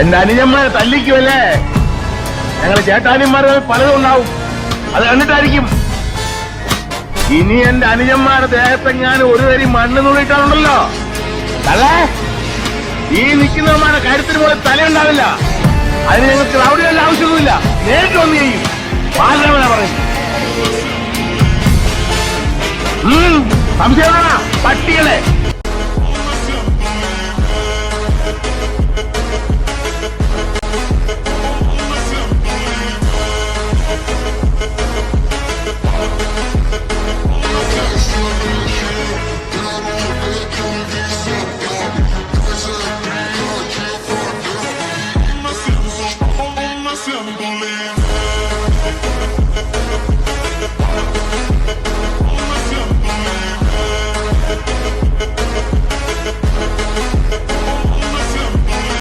എന്റെ അനുജന്മാരെ തല്ലിക്കുമല്ലേ? ഞങ്ങള് ചേട്ടാനിമാര് പലതും ഉണ്ടാവും, അത് കണ്ടിട്ടായിരിക്കും. ഇനി എന്റെ അനുജന്മാരുടെ ദേഹത്തെങ്ങാനും ഒരു തരി മണ്ണ് നുള്ളിട്ടാണുണ്ടല്ലോ അല്ലേ, ഈ നിൽക്കുന്നവന്മാരുടെ കരുത്തിന് പോലെ തലയുണ്ടാവില്ല. അതിന് ഞങ്ങൾക്ക് റൗഡികളുടെ ആവശ്യമൊന്നുമില്ല, നേരിട്ട് വന്ന് ചെയ്യും. പാലവന പറയും സംശയം പട്ടികളെ